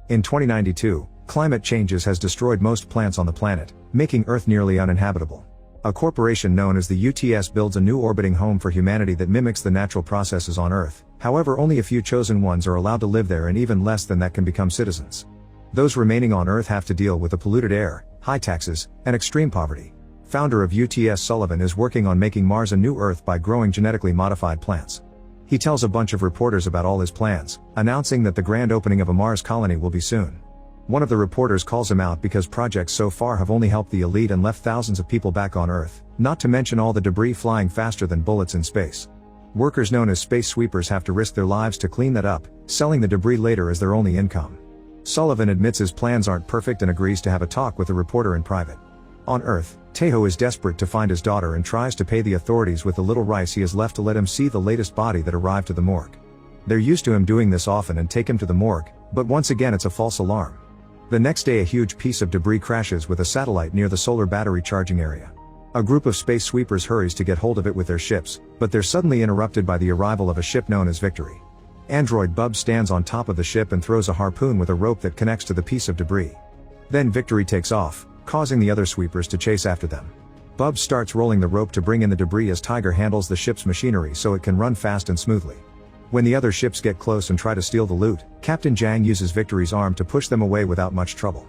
In 2092, climate changes has destroyed most plants on the planet, making Earth nearly uninhabitable. A corporation known as the UTS builds a new orbiting home for humanity that mimics the natural processes on Earth. However, only a few chosen ones are allowed to live there, and even less than that can become citizens. Those remaining on Earth have to deal with the polluted air, high taxes, and extreme poverty. Founder of UTS Sullivan is working on making Mars a new Earth by growing genetically modified plants. He tells a bunch of reporters about all his plans, announcing that the grand opening of a Mars colony will be soon. One of the reporters calls him out because projects so far have only helped the elite and left thousands of people back on Earth, not to mention all the debris flying faster than bullets in space. Workers known as space sweepers have to risk their lives to clean that up, selling the debris later as their only income. Sullivan admits his plans aren't perfect and agrees to have a talk with the reporter in private. On Earth, Tae-ho is desperate to find his daughter and tries to pay the authorities with the little rice he has left to let him see the latest body that arrived to the morgue. They're used to him doing this often and take him to the morgue, but once again it's a false alarm. The next day a huge piece of debris crashes with a satellite near the solar battery charging area. A group of space sweepers hurries to get hold of it with their ships, but they're suddenly interrupted by the arrival of a ship known as Victory. Android Bubs stands on top of the ship and throws a harpoon with a rope that connects to the piece of debris. Then Victory takes off, causing the other sweepers to chase after them. Bubs starts rolling the rope to bring in the debris as Tiger handles the ship's machinery so it can run fast and smoothly. When the other ships get close and try to steal the loot, Captain Jang uses Victory's arm to push them away without much trouble.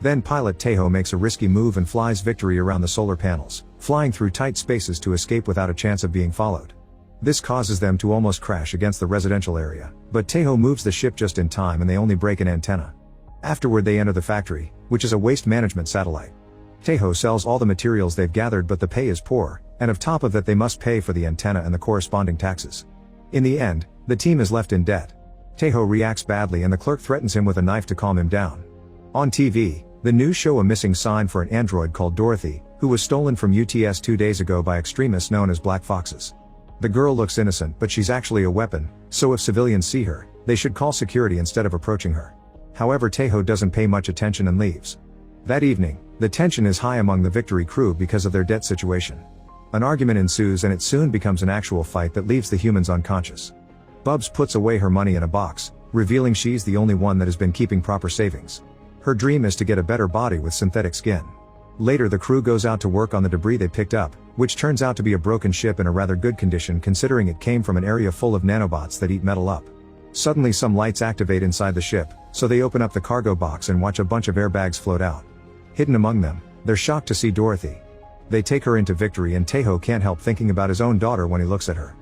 Then pilot Tae-ho makes a risky move and flies Victory around the solar panels, flying through tight spaces to escape without a chance of being followed. This causes them to almost crash against the residential area, but Tae-ho moves the ship just in time and they only break an antenna. Afterward they enter the factory, which is a waste management satellite. Tae-ho sells all the materials they've gathered, but the pay is poor, and on top of that they must pay for the antenna and the corresponding taxes. In the end, the team is left in debt. Tae-ho reacts badly and the clerk threatens him with a knife to calm him down. On TV, the news show a missing sign for an android called Dorothy, who was stolen from UTS 2 days ago by extremists known as Black Foxes. The girl looks innocent, but she's actually a weapon, so if civilians see her, they should call security instead of approaching her. However, Tae-ho doesn't pay much attention and leaves. That evening, the tension is high among the Victory crew because of their debt situation. An argument ensues and it soon becomes an actual fight that leaves the humans unconscious. Bubs puts away her money in a box, revealing she's the only one that has been keeping proper savings. Her dream is to get a better body with synthetic skin. Later the crew goes out to work on the debris they picked up, which turns out to be a broken ship in a rather good condition considering it came from an area full of nanobots that eat metal up. Suddenly some lights activate inside the ship, so they open up the cargo box and watch a bunch of airbags float out. Hidden among them, they're shocked to see Dorothy. They take her into Victory and Tae-ho can't help thinking about his own daughter when he looks at her.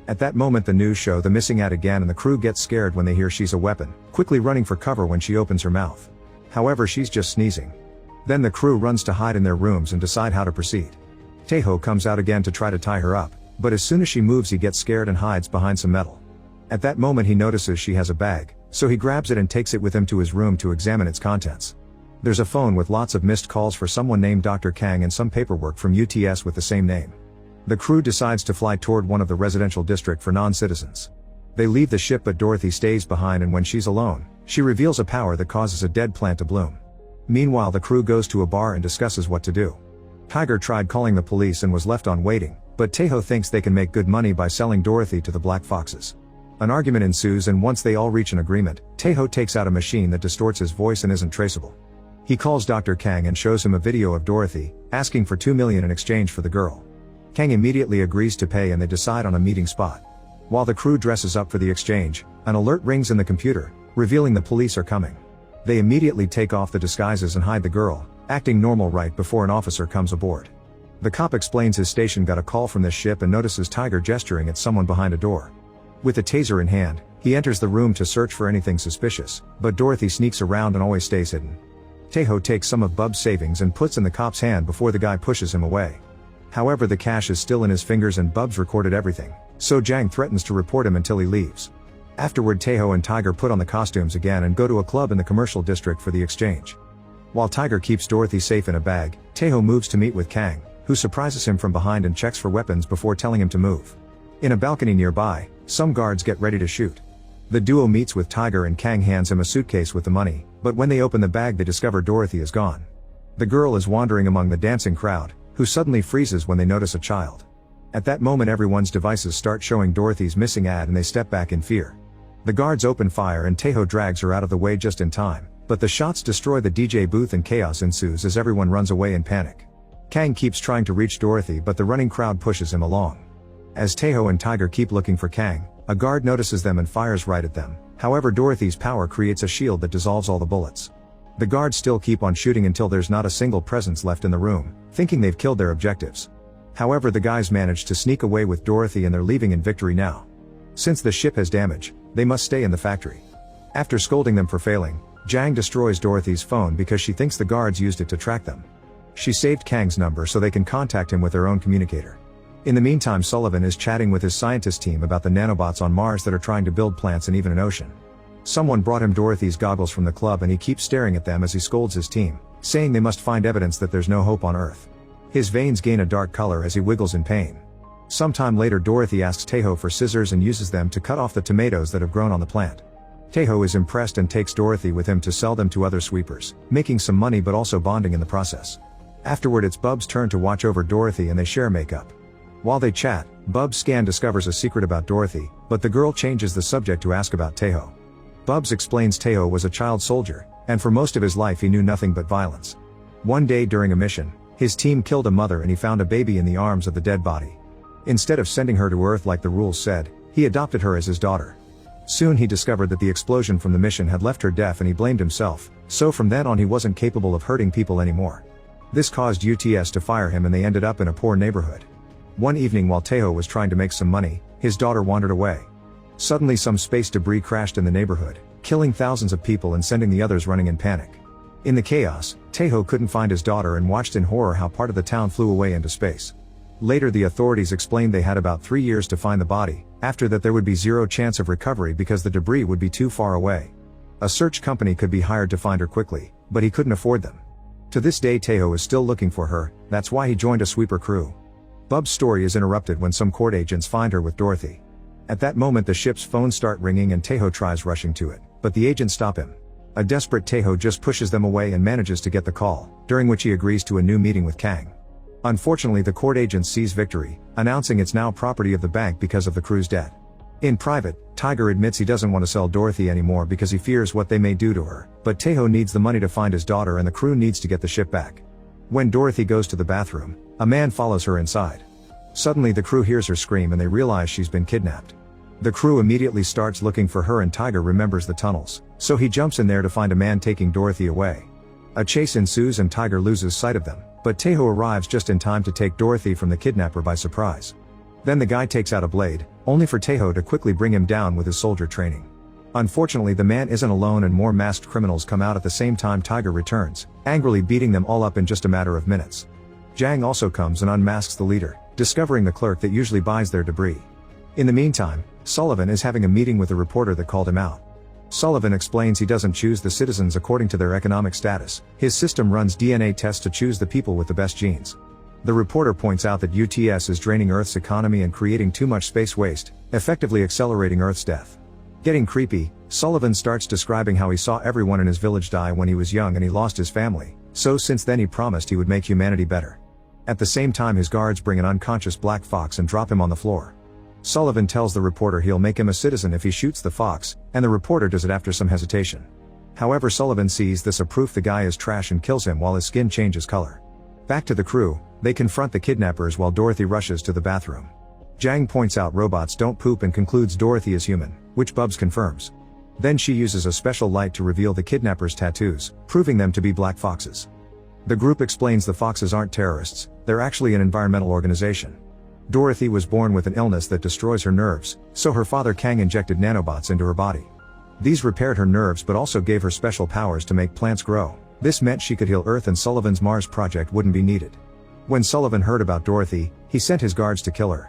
At that moment the news show the missing ad again and the crew gets scared when they hear she's a weapon, quickly running for cover when she opens her mouth. However, she's just sneezing. Then the crew runs to hide in their rooms and decide how to proceed. Tae-ho comes out again to try to tie her up, but as soon as she moves he gets scared and hides behind some metal. At that moment he notices she has a bag, so he grabs it and takes it with him to his room to examine its contents. There's a phone with lots of missed calls for someone named Dr. Kang and some paperwork from UTS with the same name. The crew decides to fly toward one of the residential district for non-citizens. They leave the ship but Dorothy stays behind, and when she's alone, she reveals a power that causes a dead plant to bloom. Meanwhile the crew goes to a bar and discusses what to do. Tiger tried calling the police and was left on waiting, but Tae-ho thinks they can make good money by selling Dorothy to the Black Foxes. An argument ensues and once they all reach an agreement, Tae-ho takes out a machine that distorts his voice and isn't traceable. He calls Dr. Kang and shows him a video of Dorothy, asking for $2 million in exchange for the girl. Kang immediately agrees to pay and they decide on a meeting spot. While the crew dresses up for the exchange, an alert rings in the computer, revealing the police are coming. They immediately take off the disguises and hide the girl, acting normal right before an officer comes aboard. The cop explains his station got a call from this ship and notices Tiger gesturing at someone behind a door. With a taser in hand, he enters the room to search for anything suspicious, but Dorothy sneaks around and always stays hidden. Tae-ho takes some of Bub's savings and puts in the cop's hand before the guy pushes him away. However, the cash is still in his fingers and Bubs recorded everything, so Jang threatens to report him until he leaves. Afterward Tae-ho and Tiger put on the costumes again and go to a club in the commercial district for the exchange. While Tiger keeps Dorothy safe in a bag, Tae-ho moves to meet with Kang, who surprises him from behind and checks for weapons before telling him to move. In a balcony nearby, some guards get ready to shoot. The duo meets with Tiger and Kang hands him a suitcase with the money, but when they open the bag they discover Dorothy is gone. The girl is wandering among the dancing crowd, who suddenly freezes when they notice a child. At that moment everyone's devices start showing Dorothy's missing ad and they step back in fear. The guards open fire and Tae-ho drags her out of the way just in time, But the shots destroy the DJ booth and chaos ensues as everyone runs away in panic. Kang keeps trying to reach Dorothy, but the running crowd pushes him along. As Tae-ho and Tiger keep looking for Kang, a guard notices them and fires right at them. However, Dorothy's power creates a shield that dissolves all the bullets. The guards still keep on shooting until there's not a single presence left in the room, thinking they've killed their objectives. However, the guys manage to sneak away with Dorothy and they're leaving in victory now. Since the ship has damage, they must stay in the factory. After scolding them for failing, Jang destroys Dorothy's phone because she thinks the guards used it to track them. She saved Kang's number so they can contact him with their own communicator. In the meantime, Sullivan is chatting with his scientist team about the nanobots on Mars that are trying to build plants and even an ocean. Someone brought him Dorothy's goggles from the club and he keeps staring at them as he scolds his team, saying they must find evidence that there's no hope on Earth. His veins gain a dark color as he wiggles in pain. Sometime later, Dorothy asks Tae-ho for scissors and uses them to cut off the tomatoes that have grown on the plant. Tae-ho is impressed and takes Dorothy with him to sell them to other sweepers, making some money but also bonding in the process. Afterward, it's Bubs' turn to watch over Dorothy and they share makeup. While they chat, Bubs' scan discovers a secret about Dorothy, but the girl changes the subject to ask about Tae-ho. Bubs explains Tae-ho was a child soldier, and for most of his life he knew nothing but violence. One day during a mission, his team killed a mother and he found a baby in the arms of the dead body. Instead of sending her to Earth like the rules said, he adopted her as his daughter. Soon he discovered that the explosion from the mission had left her deaf and he blamed himself, so from then on he wasn't capable of hurting people anymore. This caused UTS to fire him and they ended up in a poor neighborhood. One evening while Tae-ho was trying to make some money, his daughter wandered away. Suddenly some space debris crashed in the neighborhood, killing thousands of people and sending the others running in panic. In the chaos, Tae-ho couldn't find his daughter and watched in horror how part of the town flew away into space. Later the authorities explained they had about 3 years to find the body, after that there would be zero chance of recovery because the debris would be too far away. A search company could be hired to find her quickly, but he couldn't afford them. To this day Tae-ho is still looking for her, that's why he joined a sweeper crew. Bubs' story is interrupted when some court agents find her with Dorothy. At that moment the ship's phones start ringing and Tae-ho tries rushing to it, but the agents stop him. A desperate Tae-ho just pushes them away and manages to get the call, during which he agrees to a new meeting with Kang. Unfortunately the court agents seize Victory, announcing it's now property of the bank because of the crew's debt. In private, Tiger admits he doesn't want to sell Dorothy anymore because he fears what they may do to her, but Tae-ho needs the money to find his daughter and the crew needs to get the ship back. When Dorothy goes to the bathroom, a man follows her inside. Suddenly the crew hears her scream and they realize she's been kidnapped. The crew immediately starts looking for her and Tiger remembers the tunnels, so he jumps in there to find a man taking Dorothy away. A chase ensues and Tiger loses sight of them, but Tae-ho arrives just in time to take Dorothy from the kidnapper by surprise. Then the guy takes out a blade, only for Tae-ho to quickly bring him down with his soldier training. Unfortunately the man isn't alone and more masked criminals come out at the same time Tiger returns, angrily beating them all up in just a matter of minutes. Jang also comes and unmasks the leader, discovering the clerk that usually buys their debris. In the meantime, Sullivan is having a meeting with the reporter that called him out. Sullivan explains he doesn't choose the citizens according to their economic status, his system runs DNA tests to choose the people with the best genes. The reporter points out that UTS is draining Earth's economy and creating too much space waste, effectively accelerating Earth's death. Getting creepy, Sullivan starts describing how he saw everyone in his village die when he was young and he lost his family, so since then he promised he would make humanity better. At the same time his guards bring an unconscious black fox and drop him on the floor. Sullivan tells the reporter he'll make him a citizen if he shoots the fox, and the reporter does it after some hesitation. However, Sullivan sees this as proof the guy is trash and kills him while his skin changes color. Back to the crew, they confront the kidnappers while Dorothy rushes to the bathroom. Jang points out robots don't poop and concludes Dorothy is human, which Bubs confirms. Then she uses a special light to reveal the kidnappers' tattoos, proving them to be black foxes. The group explains the foxes aren't terrorists, they're actually an environmental organization. Dorothy was born with an illness that destroys her nerves, so her father Kang injected nanobots into her body. These repaired her nerves but also gave her special powers to make plants grow. This meant she could heal Earth and Sullivan's Mars project wouldn't be needed. When Sullivan heard about Dorothy, he sent his guards to kill her.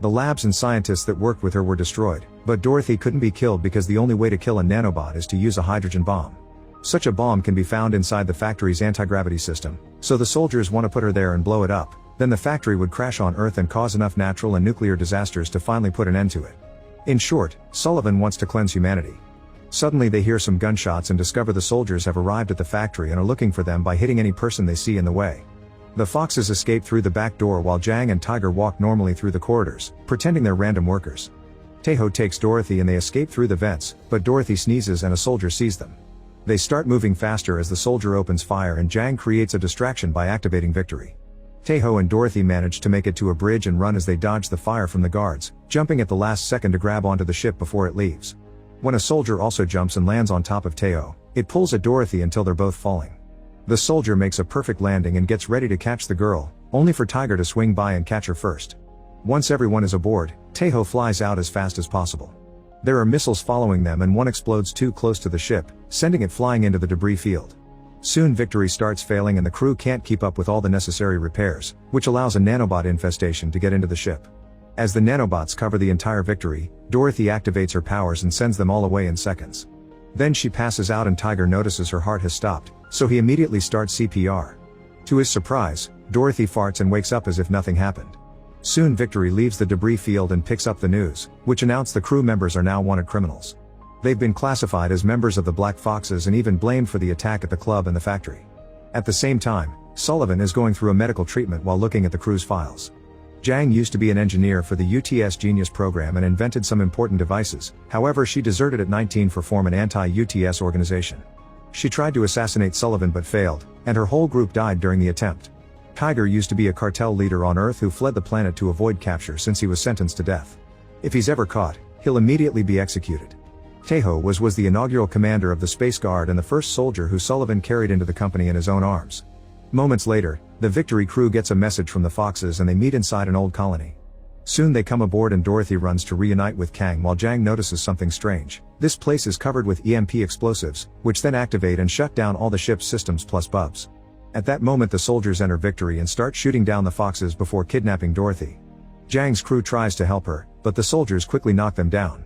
The labs and scientists that worked with her were destroyed, but Dorothy couldn't be killed because the only way to kill a nanobot is to use a hydrogen bomb. Such a bomb can be found inside the factory's anti-gravity system, so the soldiers want to put her there and blow it up. Then the factory would crash on Earth and cause enough natural and nuclear disasters to finally put an end to it. In short, Sullivan wants to cleanse humanity. Suddenly they hear some gunshots and discover the soldiers have arrived at the factory and are looking for them by hitting any person they see in the way. The foxes escape through the back door while Jang and Tiger walk normally through the corridors, pretending they're random workers. Tae-ho takes Dorothy and they escape through the vents, but Dorothy sneezes and a soldier sees them. They start moving faster as the soldier opens fire and Jang creates a distraction by activating Victory. Tae-ho and Dorothy manage to make it to a bridge and run as they dodge the fire from the guards, jumping at the last second to grab onto the ship before it leaves. When a soldier also jumps and lands on top of Tae-ho, it pulls at Dorothy until they're both falling. The soldier makes a perfect landing and gets ready to catch the girl, only for Tiger to swing by and catch her first. Once everyone is aboard, Tae-ho flies out as fast as possible. There are missiles following them and one explodes too close to the ship, sending it flying into the debris field. Soon Victory starts failing and the crew can't keep up with all the necessary repairs, which allows a nanobot infestation to get into the ship. As the nanobots cover the entire Victory, Dorothy activates her powers and sends them all away in seconds. Then she passes out and Tiger notices her heart has stopped, so he immediately starts CPR. To his surprise, Dorothy farts and wakes up as if nothing happened. Soon Victory leaves the debris field and picks up the news, which announced the crew members are now wanted criminals. They've been classified as members of the Black Foxes and even blamed for the attack at the club and the factory. At the same time, Sullivan is going through a medical treatment while looking at the crew's files. Jang used to be an engineer for the UTS Genius program and invented some important devices, however she deserted at 19 for form an anti-UTS organization. She tried to assassinate Sullivan but failed, and her whole group died during the attempt. Tiger used to be a cartel leader on Earth who fled the planet to avoid capture since he was sentenced to death. If he's ever caught, he'll immediately be executed. Tae-ho was the inaugural commander of the Space Guard and the first soldier who Sullivan carried into the company in his own arms. Moments later, the Victory crew gets a message from the Foxes and they meet inside an old colony. Soon they come aboard and Dorothy runs to reunite with Kang while Jang notices something strange. This place is covered with EMP explosives, which then activate and shut down all the ship's systems plus Bubs. At that moment the soldiers enter Victory and start shooting down the Foxes before kidnapping Dorothy. Jang's crew tries to help her, but the soldiers quickly knock them down.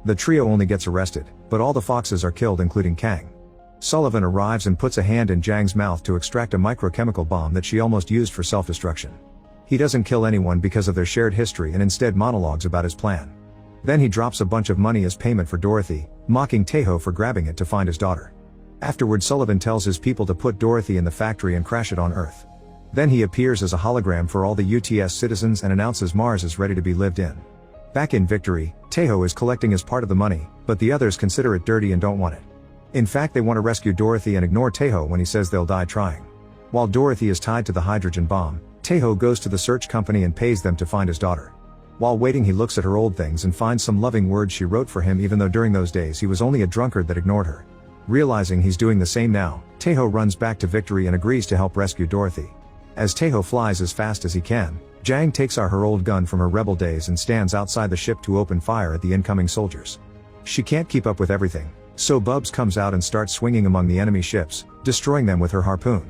The trio only gets arrested, but all the Foxes are killed including Kang. Sullivan arrives and puts a hand in Jang's mouth to extract a microchemical bomb that she almost used for self-destruction. He doesn't kill anyone because of their shared history and instead monologues about his plan. Then he drops a bunch of money as payment for Dorothy, mocking Tae-ho for grabbing it to find his daughter. Afterward Sullivan tells his people to put Dorothy in the factory and crash it on Earth. Then he appears as a hologram for all the UTS citizens and announces Mars is ready to be lived in. Back in Victory, Tae-ho is collecting his part of the money, but the others consider it dirty and don't want it. In fact they want to rescue Dorothy and ignore Tae-ho when he says they'll die trying. While Dorothy is tied to the hydrogen bomb, Tae-ho goes to the search company and pays them to find his daughter. While waiting he looks at her old things and finds some loving words she wrote for him even though during those days he was only a drunkard that ignored her. Realizing he's doing the same now, Tae-ho runs back to Victory and agrees to help rescue Dorothy. As Tae-ho flies as fast as he can, Jang takes out her old gun from her rebel days and stands outside the ship to open fire at the incoming soldiers. She can't keep up with everything, so Bubs comes out and starts swinging among the enemy ships, destroying them with her harpoon.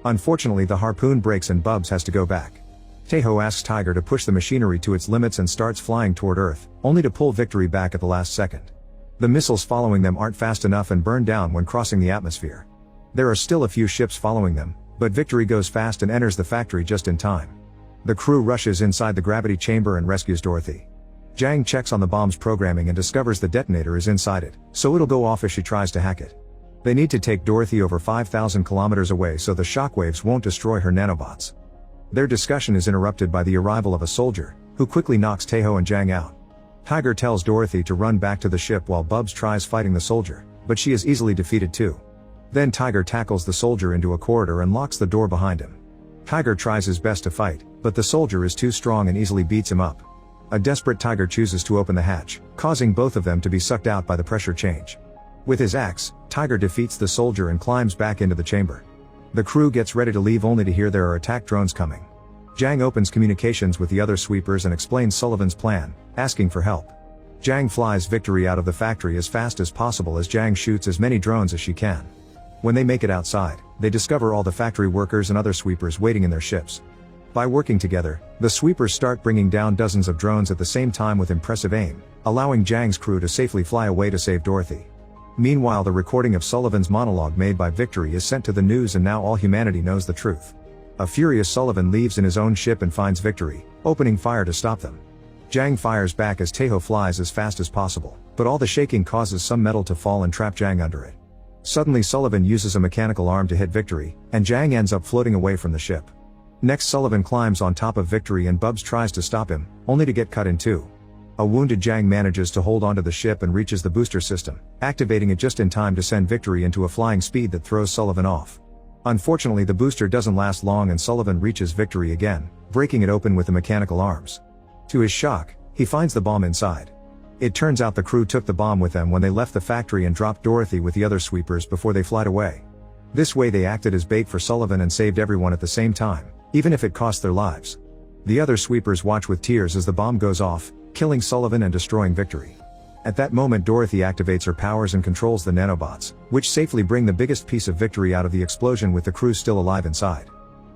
Unfortunately the harpoon breaks and Bubs has to go back. Tae-ho asks Tiger to push the machinery to its limits and starts flying toward Earth, only to pull Victory back at the last second. The missiles following them aren't fast enough and burn down when crossing the atmosphere. There are still a few ships following them, but Victory goes fast and enters the factory just in time. The crew rushes inside the gravity chamber and rescues Dorothy. Jang checks on the bomb's programming and discovers the detonator is inside it, so it'll go off if she tries to hack it. They need to take Dorothy over 5,000 kilometers away so the shockwaves won't destroy her nanobots. Their discussion is interrupted by the arrival of a soldier, who quickly knocks Tae-ho and Jang out. Tiger tells Dorothy to run back to the ship while Bubs tries fighting the soldier, but she is easily defeated too. Then Tiger tackles the soldier into a corridor and locks the door behind him. Tiger tries his best to fight, but the soldier is too strong and easily beats him up. A desperate Tiger chooses to open the hatch, causing both of them to be sucked out by the pressure change. With his axe, Tiger defeats the soldier and climbs back into the chamber. The crew gets ready to leave only to hear there are attack drones coming. Jang opens communications with the other sweepers and explains Sullivan's plan, asking for help. Jang flies Victory out of the factory as fast as possible as Jang shoots as many drones as she can. When they make it outside, they discover all the factory workers and other sweepers waiting in their ships. By working together, the sweepers start bringing down dozens of drones at the same time with impressive aim, allowing Jang's crew to safely fly away to save Dorothy. Meanwhile the recording of Sullivan's monologue made by Victory is sent to the news and now all humanity knows the truth. A furious Sullivan leaves in his own ship and finds Victory, opening fire to stop them. Jang fires back as Tae-ho flies as fast as possible, but all the shaking causes some metal to fall and trap Jang under it. Suddenly Sullivan uses a mechanical arm to hit Victory, and Jang ends up floating away from the ship. Next Sullivan climbs on top of Victory and Bubs tries to stop him, only to get cut in two. A wounded Jang manages to hold onto the ship and reaches the booster system, activating it just in time to send Victory into a flying speed that throws Sullivan off. Unfortunately, the booster doesn't last long and Sullivan reaches Victory again, breaking it open with the mechanical arms. To his shock, he finds the bomb inside. It turns out the crew took the bomb with them when they left the factory and dropped Dorothy with the other sweepers before they fled away. This way they acted as bait for Sullivan and saved everyone at the same time, even if it cost their lives. The other sweepers watch with tears as the bomb goes off, killing Sullivan and destroying Victory. At that moment Dorothy activates her powers and controls the nanobots, which safely bring the biggest piece of Victory out of the explosion with the crew still alive inside.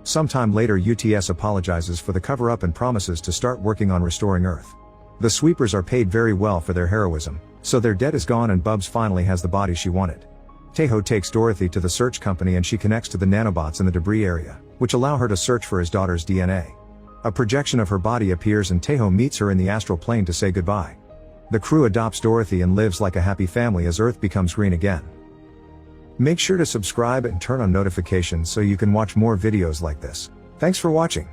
Sometime later UTS apologizes for the cover-up and promises to start working on restoring Earth. The sweepers are paid very well for their heroism, so their debt is gone and Bubs finally has the body she wanted. Tae-ho takes Dorothy to the search company and she connects to the nanobots in the debris area, which allow her to search for his daughter's DNA. A projection of her body appears and Tae-ho meets her in the astral plane to say goodbye. The crew adopts Dorothy and lives like a happy family as Earth becomes green again. Make sure to subscribe and turn on notifications so you can watch more videos like this. Thanks for watching.